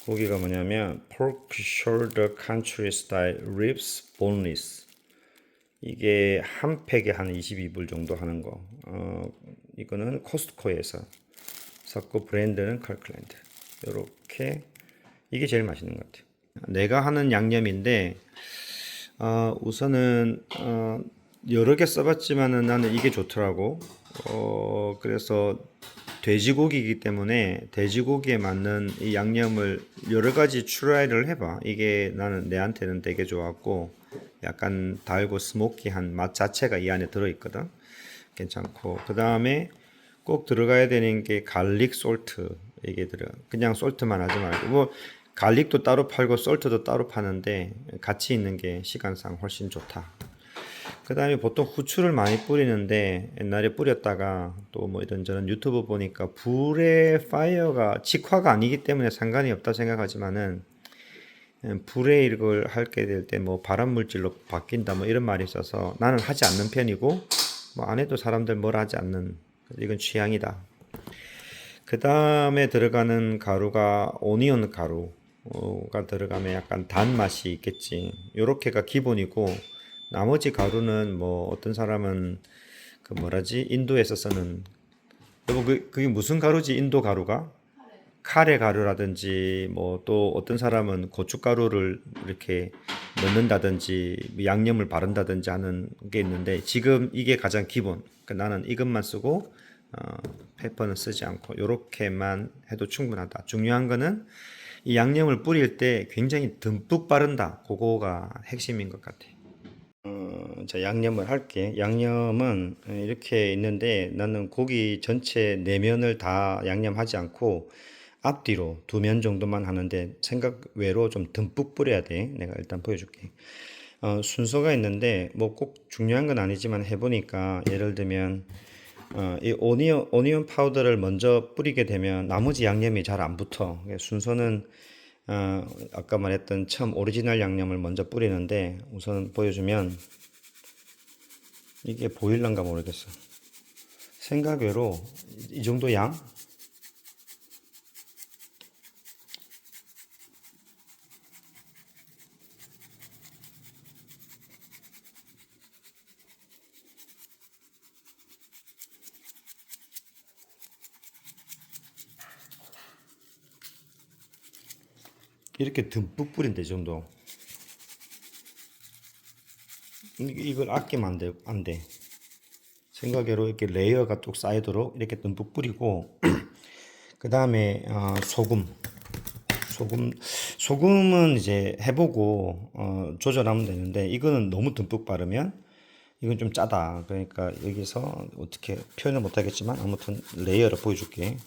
고기가 뭐냐면 pork shoulder country style ribs boneless. 이게 한 팩에 한 22불 정도 하는 거. 이거는 코스트코에서 샀고 브랜드는 칼클랜드. 이렇게 이게 제일 맛있는 것 같아요. 내가 하는 양념인데 우선은 여러 개 써봤지만은 나는 이게 좋더라고. 그래서 돼지고기이기 때문에 돼지고기에 맞는 이 양념을 여러 가지 트라이를 해봐. 이게 나는 내한테는 되게 좋았고 약간 달고 스모키한 맛 자체가 이 안에 들어있거든. 괜찮고 그 다음에 꼭 들어가야 되는 게 갈릭 솔트. 이게 그냥 솔트만 하지 말고 뭐 갈릭도 따로 팔고 솔트도 따로 파는데 같이 있는 게 시간상 훨씬 좋다. 그 다음에 보통 후추를 많이 뿌리는데 옛날에 뿌렸다가 또 뭐 이런저런 유튜브 보니까 불의 파이어가 직화가 아니기 때문에 상관이 없다 생각하지만은 불에 이걸 하게 될 때 뭐 발암 물질로 바뀐다 뭐 이런 말이 있어서 나는 하지 않는 편이고 뭐 안 해도 사람들 뭐라 하지 않는 이건 취향이다. 그 다음에 들어가는 가루가 오니언 가루가 들어가면 약간 단맛이 있겠지. 요렇게가 기본이고 나머지 가루는 뭐 어떤 사람은 그 뭐라지 인도에서 쓰는 여보 그게 무슨 가루지 인도 가루가? 카레 가루라든지 뭐 또 어떤 사람은 고춧가루를 이렇게 넣는다든지 양념을 바른다든지 하는 게 있는데 지금 이게 가장 기본. 그러니까 나는 이것만 쓰고 페퍼는 쓰지 않고 요렇게만 해도 충분하다. 중요한 거는 이 양념을 뿌릴 때 굉장히 듬뿍 바른다. 그거가 핵심인 것 같아. 자, 양념을 할게. 양념은 이렇게 있는데 나는 고기 전체 내면을 다 양념하지 않고 앞뒤로 두 면 정도만 하는데 생각 외로 좀 듬뿍 뿌려야 돼. 내가 일단 보여줄게. 순서가 있는데 뭐 꼭 중요한 건 아니지만 해보니까 예를 들면 이 오니언 파우더를 먼저 뿌리게 되면 나머지 양념이 잘 안 붙어. 순서는 아까 말했던 처음 오리지널 양념을 먼저 뿌리는데 우선 보여주면 이게 보일란가 모르겠어. 생각외로 이 정도 양? 이렇게 듬뿍 뿌린다 이 정도. 이걸 아끼면 안 돼, 안 돼. 생각외로 이렇게 레이어가 뚝 쌓이도록 이렇게 듬뿍 뿌리고 그 다음에 소금은 이제 해보고 조절하면 되는데 이거는 너무 듬뿍 바르면 이건 좀 짜다. 그러니까 여기서 어떻게 표현을 못하겠지만 아무튼 레이어를 보여줄게.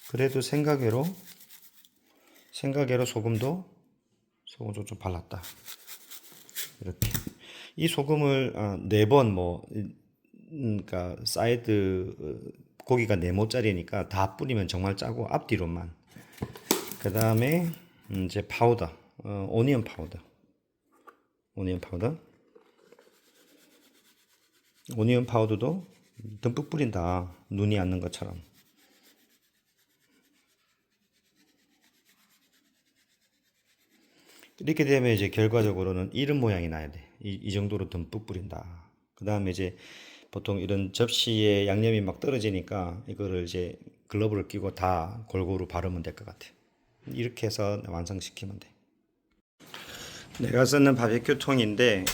그래도 생각외로 소금도 좀 발랐다. 이렇게 이 소금을 4번 뭐 그러니까 사이드 고기가 4모짜리니까 다 뿌리면 정말 짜고 앞뒤로만. 그 다음에 이제 파우더, 오니언 파우더, 오니언 파우더, 오니언 파우더도 듬뿍 뿌린다. 눈이 앉는 것처럼. 이렇게 되면 이제 결과적으로는 이런 모양이 나야 돼. 이 정도로 듬뿍 뿌린다. 그 다음에 이제 보통 이런 접시에 양념이 막 떨어지니까 이거를 이제 글러브를 끼고 다 골고루 바르면 될 것 같아. 이렇게 해서 완성시키면 돼. 내가 쓰는 바베큐 통인데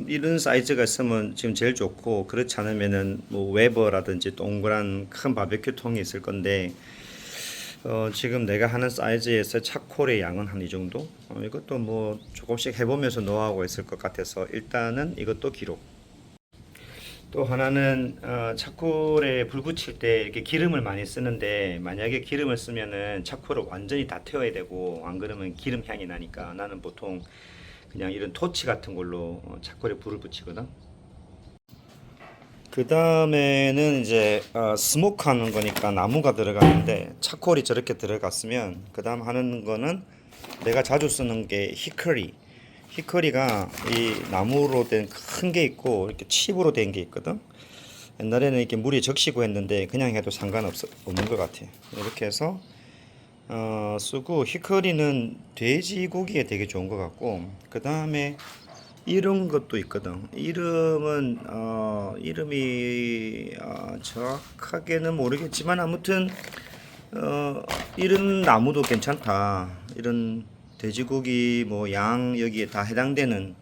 이런 사이즈가 있으면 지금 제일 좋고 그렇지 않으면은 뭐 웨버라든지 동그란 큰 바베큐 통이 있을 건데 지금 내가 하는 사이즈에서 차콜의 양은 한 이 정도? 이것도 뭐 조금씩 해보면서 노하우가 있을 것 같아서 일단은 이것도 기록. 또 하나는 차콜에 불 붙일 때 이렇게 기름을 많이 쓰는데 만약에 기름을 쓰면은 차콜을 완전히 다 태워야 되고 안 그러면 기름 향이 나니까 나는 보통 그냥 이런 토치 같은 걸로 차콜에 불을 붙이거든. 그 다음에는 이제 스모크 하는 거니까 나무가 들어가는데 차콜이 저렇게 들어갔으면 그 다음 하는 거는 내가 자주 쓰는 게 히커리가 이 나무로 된 큰 게 있고 이렇게 칩으로 된 게 있거든. 옛날에는 이렇게 물에 적시고 했는데 그냥 해도 없는 것 같아요. 이렇게 해서 쓰고, 히커리는 돼지고기에 되게 좋은 것 같고, 그 다음에 이런 것도 있거든. 이름이 정확하게는 모르겠지만 아무튼 이런 나무도 괜찮다. 이런 돼지고기 뭐 양 여기에 다 해당되는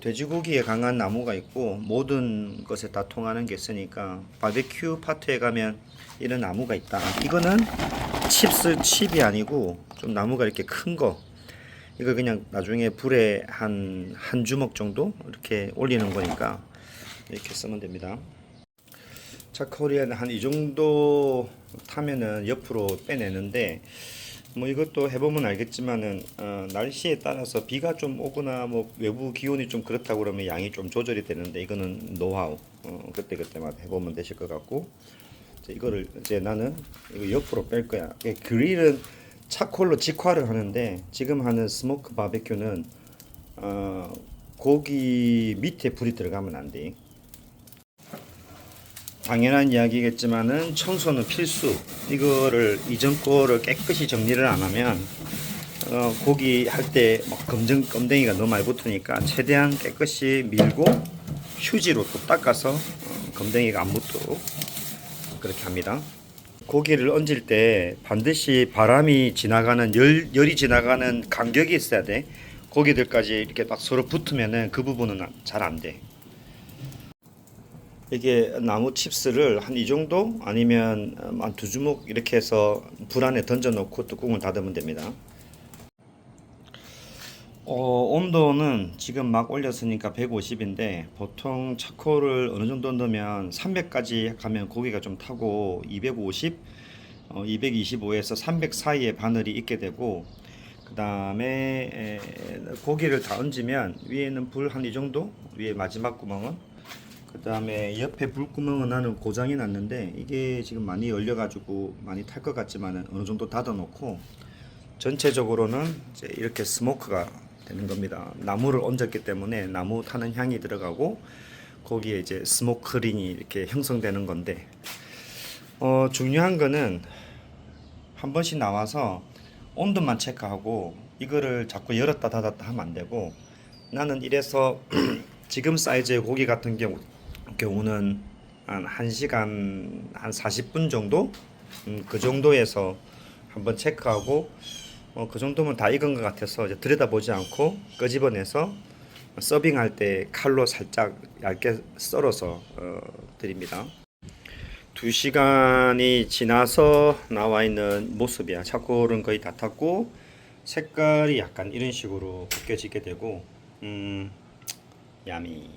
돼지고기에 강한 나무가 있고 모든 것에 다 통하는 게 있으니까 바베큐 파트에 가면 이런 나무가 있다. 이거는 칩이 아니고 좀 나무가 이렇게 큰 거. 이거 그냥 나중에 불에 한 주먹 정도 이렇게 올리는 거니까 이렇게 쓰면 됩니다. 차코리아는 한 이 정도 타면은 옆으로 빼내는데 뭐 이것도 해보면 알겠지만은 날씨에 따라서 비가 좀 오거나 뭐 외부 기온이 좀 그렇다고 그러면 양이 좀 조절이 되는데 이거는 노하우 그때마다 해보면 되실 것 같고, 이거를 이제 나는 이거 옆으로 뺄 거야. 그릴은 차콜로 직화를 하는데 지금 하는 스모크 바베큐는 고기 밑에 불이 들어가면 안 돼. 당연한 이야기겠지만은 청소는 필수. 이거를 이전 거를 깨끗이 정리를 안 하면 고기 할 때 검댕이가 너무 많이 붙으니까 최대한 깨끗이 밀고 휴지로 또 닦아서 검댕이가 안 붙도록 그렇게 합니다. 고기를 얹을 때 반드시 바람이 지나가는 열이 지나가는 간격이 있어야 돼. 고기들까지 이렇게 막 서로 붙으면은 그 부분은 잘 안 돼. 이게 나무 칩스를 한 이 정도 아니면 한 두 주먹 이렇게 해서 불 안에 던져 놓고 뚜껑을 닫으면 됩니다. 온도는 지금 막 올렸으니까 150인데 보통 차코를 어느 정도 넣으면 300까지 가면 고기가 좀 타고 250, 225에서 300 사이에 바늘이 있게 되고, 그 다음에 고기를 다 얹으면 위에는 불 한 이 정도, 위에 마지막 구멍은, 그 다음에 옆에 불구멍은 나는 고장이 났는데 이게 지금 많이 열려가지고 많이 탈 것 같지만은 어느 정도 닫아 놓고 전체적으로는 이제 이렇게 스모크가 되는 겁니다. 나무를 얹었기 때문에 나무 타는 향이 들어가고 거기에 이제 스모크링이 이렇게 형성되는 건데, 중요한 거는 한 번씩 나와서 온도만 체크하고 이거를 자꾸 열었다 닫았다 하면 안 되고, 나는 이래서 지금 사이즈의 고기 같은 경우는 한 1시간 한 40분 정도 그 정도에서 한번 체크하고 그 정도면 다 익은 것 같아서 이제 들여다보지 않고 끄집어내서 서빙할 때 칼로 살짝 얇게 썰어서 드립니다. 2시간이 지나서 나와 있는 모습이야. 차콜은 거의 다 탔고 색깔이 약간 이런 식으로 바뀌어지게 되고 야미.